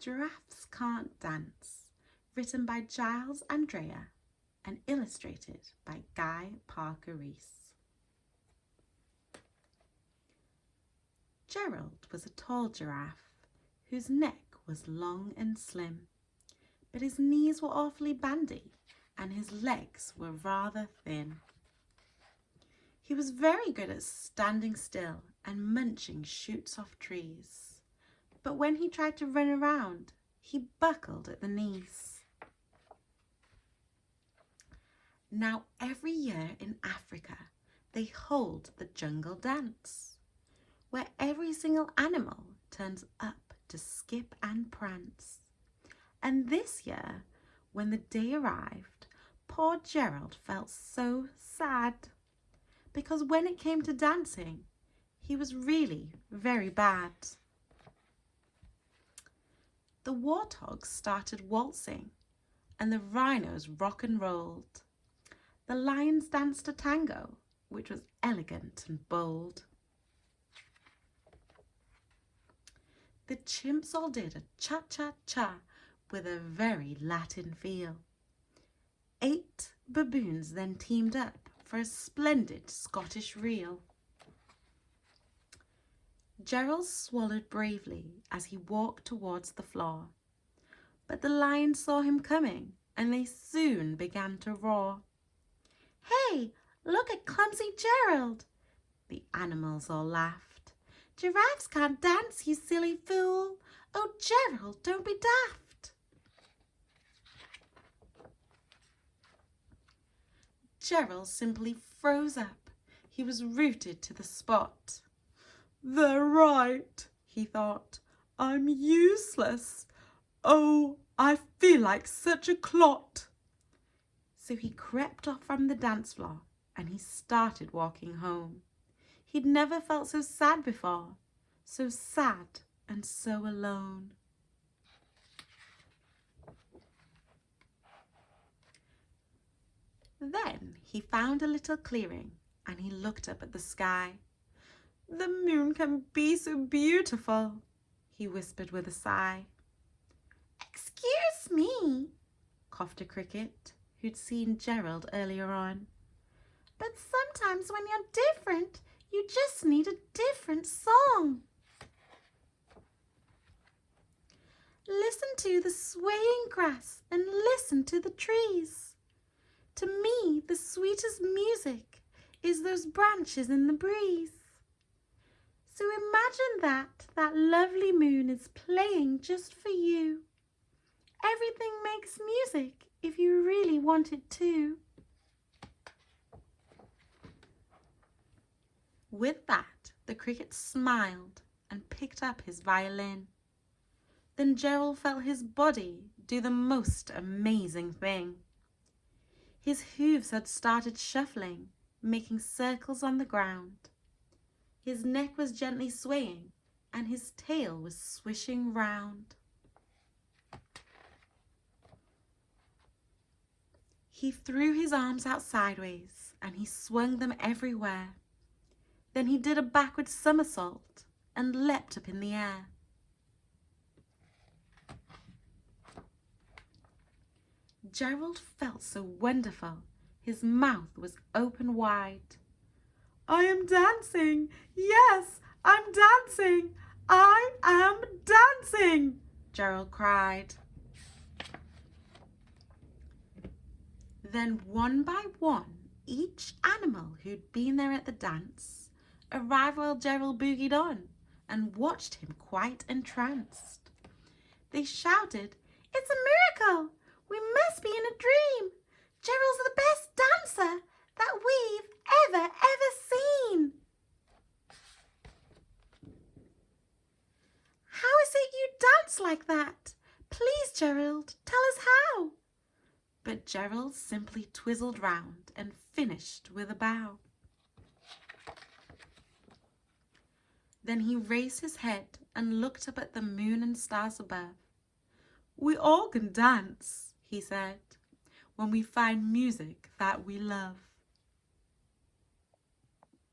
Giraffes Can't Dance, written by Giles Andreae and illustrated by Guy Parker Rees. Gerald was a tall giraffe whose neck was long and slim, but his knees were awfully bandy and his legs were rather thin. He was very good at standing still and munching shoots off trees, but when he tried to run around, he buckled at the knees. Now every year in Africa, they hold the jungle dance, where every single animal turns up to skip and prance. And this year, when the day arrived, poor Gerald felt so sad, because when it came to dancing, he was really very bad. The warthogs started waltzing, and the rhinos rock and rolled. The lions danced a tango, which was elegant and bold. The chimps all did a cha-cha-cha with a very Latin feel. 8 baboons then teamed up for a splendid Scottish reel. Gerald swallowed bravely as he walked towards the floor, but the lions saw him coming and they soon began to roar. "Hey, look at clumsy Gerald!" The animals all laughed. "Giraffes can't dance, you silly fool! Oh, Gerald, don't be daft!" Gerald simply froze up. He was rooted to the spot. "They're right," he thought. "I'm useless. Oh, I feel like such a clot." So he crept off from the dance floor and he started walking home. He'd never felt so sad before, so sad and so alone. Then he found a little clearing and he looked up at the sky. "The moon can be so beautiful," he whispered with a sigh. "Excuse me," coughed a cricket who'd seen Gerald earlier on, "but sometimes when you're different, you just need a different song. Listen to the swaying grass and listen to the trees. To me, the sweetest music is those branches in the breeze. So imagine that lovely moon is playing just for you. Everything makes music if you really want it to." With that, the cricket smiled and picked up his violin. Then Gerald felt his body do the most amazing thing. His hooves had started shuffling, making circles on the ground. His neck was gently swaying and his tail was swishing round. He threw his arms out sideways and he swung them everywhere. Then he did a backward somersault and leapt up in the air. Gerald felt so wonderful. His mouth was open wide. "I am dancing! Yes, I'm dancing! I am dancing!" Gerald cried. Then one by one, each animal who'd been there at the dance arrived while Gerald boogied on and watched him quite entranced. They shouted, "It's a miracle! We must be in a dream! Gerald's the best dancer that we've ever seen!" "How is it you dance like that? Please, Gerald, tell us how." But Gerald simply twizzled round and finished with a bow. Then he raised his head and looked up at the moon and stars above. "We all can dance," he said, "when we find music that we love."